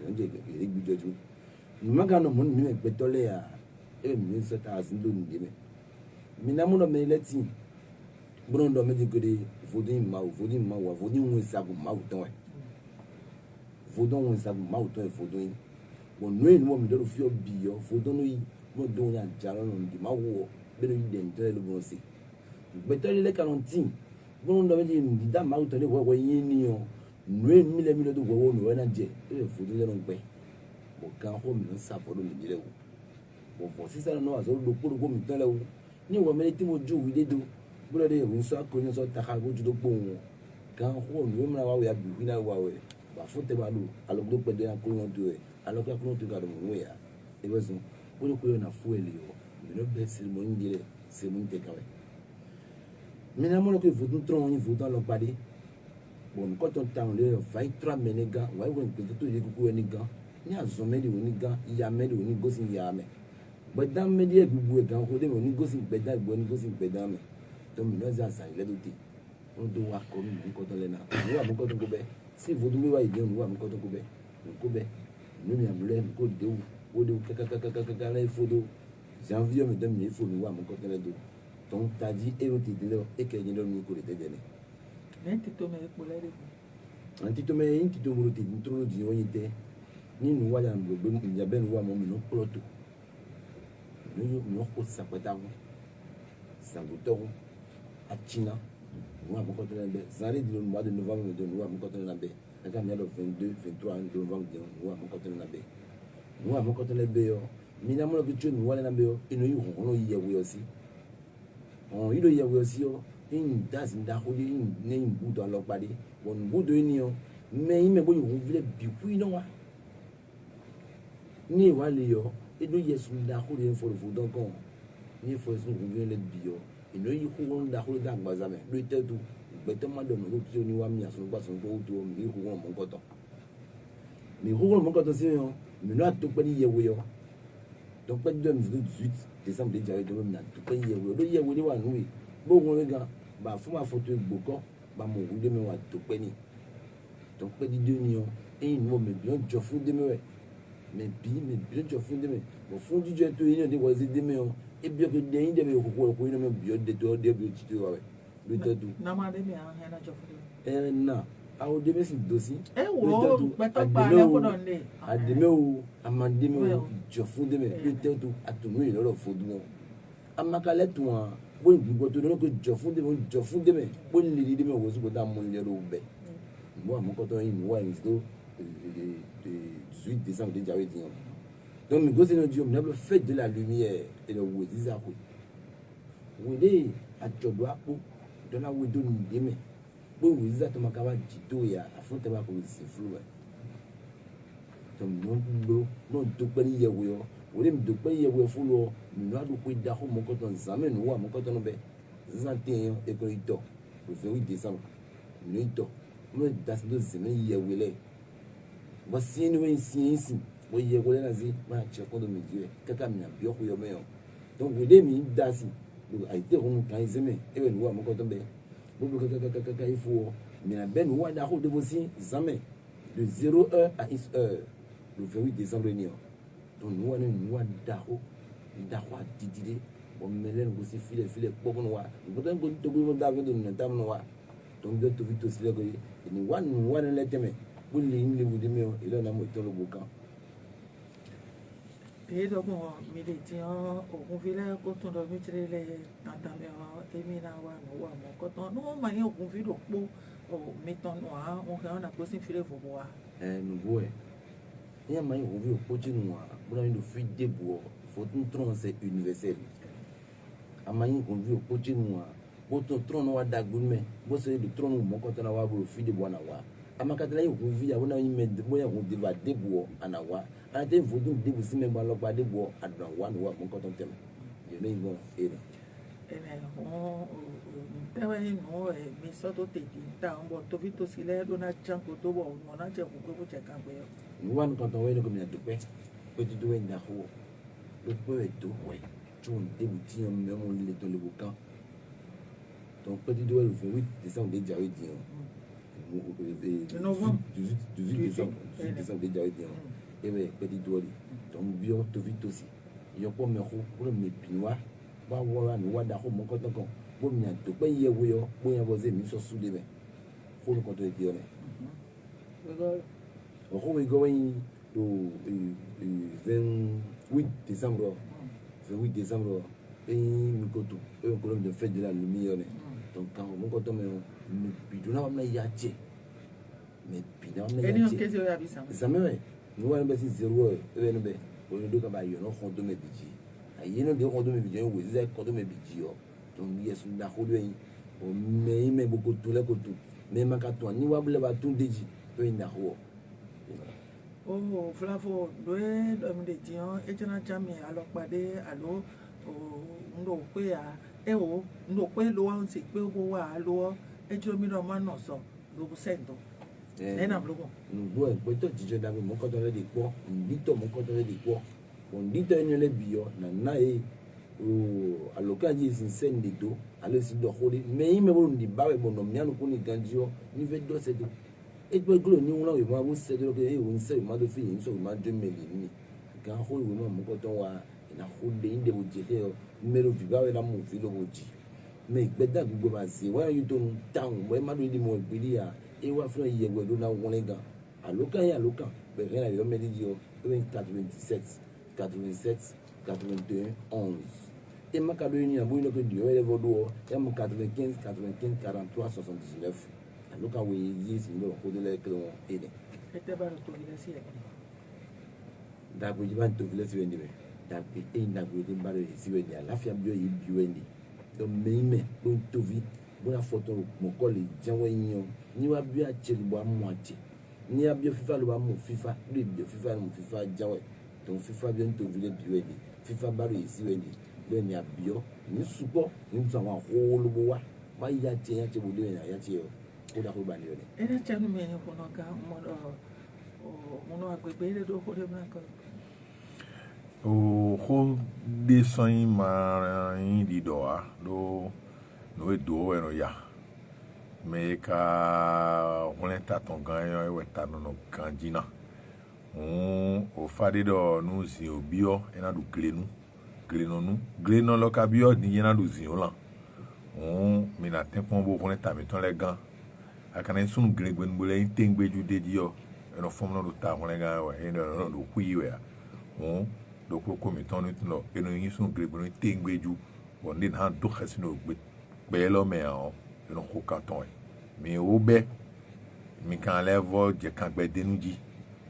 S4: nje ke e gbijo ju magano mun mi betole ya e mi se ta asin do ndi me mi na muno me leti buno ndo me dikode vodin ma wa vodin won sabu ma uton e vodon won sabu ma uton e vodin bon no enu mi do fi obi yo vodon no yi mo do ya jaro no ndi ma wo be no den tele lo bon si betole le 40 buno ndo me di da ma uton le wo yin ni yo no enu mi le mi do wo no na je e vodin le no pe mo kan ho mi sa fo lo mi le wo mo fo si sa no aso lo poro go mi tan le wo ni wo me ti mo ju wi de do bro de wo so ko ni so ta ka go ju do po wo kan ho mi mo na wa ya bi na wa we ba fo te ba lo alo do pe de an ko no do e alo ka ko no to ga do mo ya e wo so wo ko yo na fu ele yo mi no be si mo ndire se mo te ka we mi na mo ko fu tun tron ni fu tan lo pade bon ko ton tan le fa 3 menega wa wo pe to ye ku eni gan ni azomedi oni gan ya medi oni gosin ya me gbedan medi e bibu e gan ko de oni gosin gbedan igbo oni gosin gbedan me to mi no za san le do ti o do wa ko mi ko to le na ni wa mo ko to go be si vodu mi wa ide ni wa mo ko to go be mi amule ko de o de kaka le fodo janvier me dem ni fo mi wa mo ko to le do ton taji e o ti de le e ke ni do mi ko de de ne
S5: nenti to me ko le de
S4: anti to me inti to mo ti intro di o yite nínú wáyà gbogbo ìjàbẹ́ ni wà mọ́ mi ló pọ́lọ́tò ló kó sàpẹ́tàwọ́ sàgbótọ́wọ́ àchínà ní wà mọ́kọ́tọ́ náà bẹ́ẹ̀ sáré ìdílé olùwà de novembre mẹ́tọ́ ní wà mọ́kọ́tọ́ náà bẹ́ẹ̀ ẹ̀ka mi àlọ́ 22 23 de novembre ní wà mọ́kọ́tọ́ náà bẹ́ẹ̀ ní wà mọ́kọ́tọ́ náà bẹ́ẹ̀ yọ mí ní amúlò kí tí ó ní wálé náà bẹ́ẹ̀ yọ inú yìí hàn ọ́n yẹ wíyọ sí ọ̀hún yìí ló yẹ wíyọ sí yọ ẹ̀yìn dáàsì ń dáko yìí ní ìbúdó alọ́pàdé wọ̀n ìbúdó yìí ni yọ mẹ́yìn mẹ́gbọ́ yìí wọ́n fi lẹ́ bìkú iná wa ni wa le yo e do yesu da ko le for don kon ni fo sun ko le bi yo ino yi ko da ko da gbaza me lo tetu gbete ma do no ti oni wa mi asun gba sun ko to mi ko won mo koto mi ko won mo koto si yo mi no atokpe ni yewo yo to pe 2018 décembre de jare de mi na to pe yewo lo yewo ni wa nu yi bo won ga ba fún ma photo gboko ba mo wu de mi wa to pe ni to pe di de ni yo e mo me bi on jo fún de mi we me bi jo fún de mi bo fún di jo to yin de wo si de mi yo e bi o ke de yin de mi ko yin me bi o de to de bi ti to wa we lo tetu
S5: na ma de mi an he na jo fu
S4: na awo de mi si dosi
S5: wo beto pa le ko don le
S4: ademe o amademe o jo fún de mi lo tetu atunu yin lo fún du amakale tun a bo igbo to no ko jo fún de mi bo le de mi wo su bo da mo le ro be mo amokoto yin mo wa yin to 18 décembre de jare dion donc mi go se no dio mi na fête de la lumière et le wo diza ko wo de ajodo apo do na wo do ni de mi bo wo diza to makawa jito ya afun te ba ko si flu e to no do pe ni yewo yo wo de mi do pe yewo fun lo mi no adu ko da ko mokoto nzame no wa mokoto no be zantin e ko ito le 28 décembre no ito mo das do zeme yewo le bo sin we sin wo yewo le na zi ma che ko do mi je kaka mi abi o ko yo me yo donc wo de mi dasi do aite on kan zeme e we no wa mokoto be bo kaka ifo mi na ben wa da ko de bo sin zame de 0 heure à 1 heure le 28 décembre ni yo donc nous on da ko didide o melen go si file popo no wa bo tan go to go da go do na tam no wa donc de to vito sile go ni wan le teme bo le ni bu de mi o ile na mo to lo bokan
S5: e do mo mi le ti o ogun file ko tun do mi tire le tata mi o emi na wa mo ko ton no ma yin ogun fi do po o mi ton no a o kan na ko si file fo wa
S4: no bo e ya ma yin ogun fi o po ji no a bo na yin do fi de bo faut un tron c'est universel amayin ogun fi o po ji no a bo to tron no wa da gun me bo se le tron mo ko ton na wa bo fi de bo na wa amakatela yin ogun fi ya bo na yin me bo ya ogun de ba de bo ana wa ate vodu de bu si me ba lo pa de bo adon wa no wa mo ko ton tem ye ne mo ene
S5: o tewe no mi so to te ti ta on to vito sile do na chanko to bo mo na che ku ko che kan pe
S4: ni wan ko ton we no ko mi na dupe ko ti do we nda ho lo pe to we tun de bu ti on me mo le to le bukan donc pe ti do we 28 décembre de jare di on 18 décembre de jare di on e we pe ti do li donc bio to vito si yo po me ho ko me pinwa ba wo ni wa da ho mo ko ton ko bo mi na to pe ye wo yo bo yan bo ze mi so su de me ko ko to di on o ko we go in to 28 décembre 28 décembre et mi ko to e ko de fête de la lumière donc quand mo ko to me mi biduna na ya che me biduna na ya che
S5: eni o kezi o ya bisa
S4: ça me ni wa be si 0 e no be o do ka ba yo no ko to me biji ayi no de ko to me biji wo ze ko to me biji o donc yesu na ko do yin o me boko to le ko to me maka to ni wa bele ba tun deji to yin na ho
S5: o flavo do e do mi de ti on e jona jami alo pade alo o ndo pe ya e o ndo pe lo wa nsi pe o wa lo e jo mi do ma no so lo bu sento e na blogo
S4: no bo e pe to jijo da mo ko to le de po ndito mo ko to le de po on ndito eni le bio na e o aloka ji sin sen de do ale si do hori me ime bo ndi ba we bo no mi anu ko ni ganjio ni ve do se do e pe glo ni won we ma bo se do ke e won se ma do fi yin so ma do meli ni ga ho we mo ko to wa na ho de inde bo je ke mero vi ba we la mo fi lo bo ji me gbe da gugu ba se wa yu to town we ma do di mo gbiri ya e wa fun ye we do na won le gan aloka ya aloka be re la yo me di o 97 87 81 11 et ma cadeau ni a boino que Dieu est vodo et mon 95 95 43 79 alors quand oui dit c'est le code de l'écran et
S5: ete ba to ile si e
S4: da bo jiban to vile si wendi be da pe e na bo de bare si wendi la fia bio yi bi wendi donc me don to vi bo na photo mo ko le janwo yin ni wa bi a cheri bo amu ache ni a bio FIFA lo ba mo FIFA le bio FIFA mo FIFA janwo donc FIFA bien to vile bi wendi FIFA bare si wendi bẹ́ẹ̀ ni àbíọ́ ní sùpọ̀ ní sọ àwọn àkólóbó wa má yá tiẹ̀ yá tiẹ̀ wòlé yẹn yá tiẹ̀ o kó dà kó bá nílò dẹ̀.
S5: Ina chanu me kono ga mono agbègbè le do ko de blanco.
S1: O ho de sonyi ma yin di do a do no e do eno ya. Me ka wole ta ton gan yo e ta no kan jina. O fade do nu zi obio ena du glenu. Glenu lo ka bio ni ena du zi ola. Mi na tempon bo wole ta mi ton le gan. Akana sun gregben bule tengbe ju de dio eno fom no ta wole gan wa eno no kuyi we a. Do ko mi ton nit no eno yin sun gregben tengbe ju won din han do khasino be lo me a eno ko kanton mi obe mi kan level je kan gbe denuji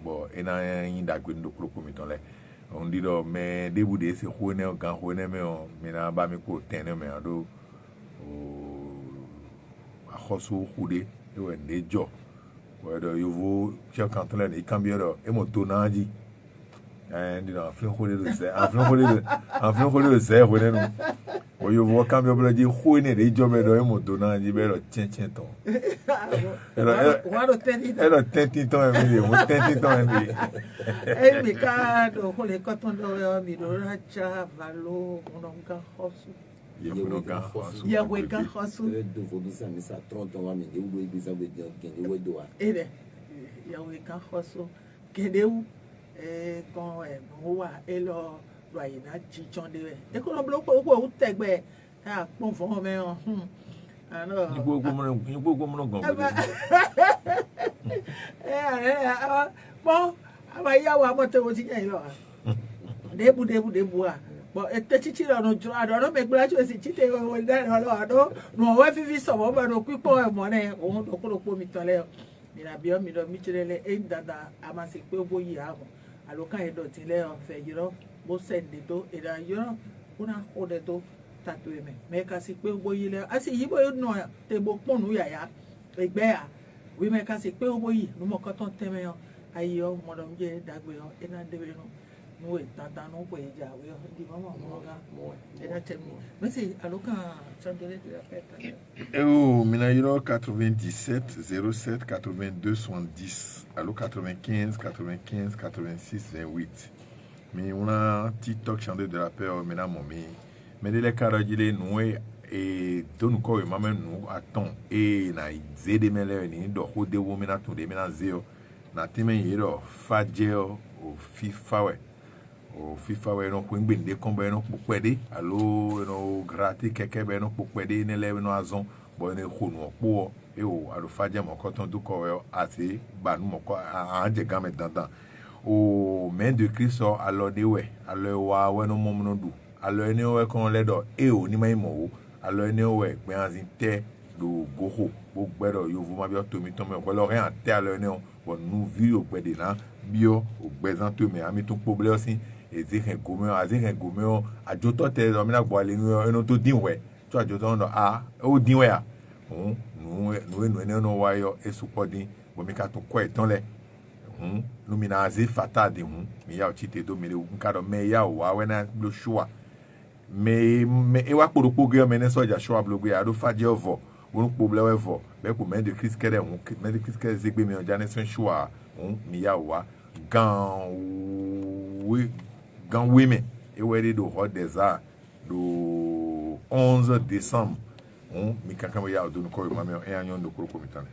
S1: bo ena yin dagbe ndo ko mi ton le on di do me debu de se khone gan khone me o mi na ba mi ko ten me ado a khoso khude yo nejo whether you vo check out le e cambio do e mo to naji and you know flin khode do se flin khode do se khode no o yo vo cambio bla ji khone de jo me do e mo to naji be lo chen ton era tenti ton e mi mo tenti ton e mi
S5: E mi ka do ko le ko ton do mi do ra cha valo mono ga khosu. Ya we ga khosu.
S4: Do vo bisa mi sa 30 ans mi de wo bisa be de we do a.
S5: Ede ya we ga khosu kedeu kon mo wa e lo ayina jijon de we e ko lo blo ko o tegbe a pon fo me o ano
S1: ni gbogbo mo gan
S5: bo aba ya wa mo te wo ti yan lo debu a bo e te chichi lo no jo ado no me gbla ju si chite wo da lo ado no wa fi so bo ba no pipo e mo ne o do ko po mi ton le mi na bi o mi do mi chirele e dada ama se pe ogbo yi amo alokan e do ti le o fe yiro bo sende to e da yiro una o de to tatu me ka si pe ogbo yi le asi yi bo no te bo ponu yaya egbe a we me ka si pe ogbo yi no mo ko ton teme yo ayo mo do je dagbe yo e na debe no no e tata no po eja we yo di mama mo ga e da temi me si alokan chandele de la fête
S1: mina yiro 97 07 82 70 allo 95 95 86 28 mi una TikTok chandele de la peur mina momi mais les carajile nous et don ko e mama nu aton e na zede mele ni do ko de wo mina to de mina zeo na time yiro fajeo o FIFA we no ko ngbende kon be no popede allo no grati keke be no popede ne le no azon bo ne ko no po e o allo faje mo ko ton du ko we ati ba nu mo ko anje game dandan o men de Christ allo de we allo wa we no mo no du allo eni o we kon le do e o ni mai mo allo eni o we pe azin te do goho bo gbedo yo vo ma bi o to mi ton me ko lo rin ate allo eni o bo nu vi o gbede na bio o gbezan to me ami tun poble osin ezeken gomeo azeken gomeo ajoto te o mi na gbo ale nu eno to dinwe to ajoto no a o dinwe a nu no wa yo esupo din bo mi ka tun ko etan le nu mi na aze fata de mi ya o chite do mi le nka do me ya o wa we na lo shua me e wa poropo ge o me ne soja shua blogu ya do faje ovo won problem evo be ko men de Christ kere men de Christ kere zegbe mi o jane sen shua mi ya o wa gan women et ouais do hot désert do 11 décembre mi kankan ya do ko ma me e anyon do ko mitane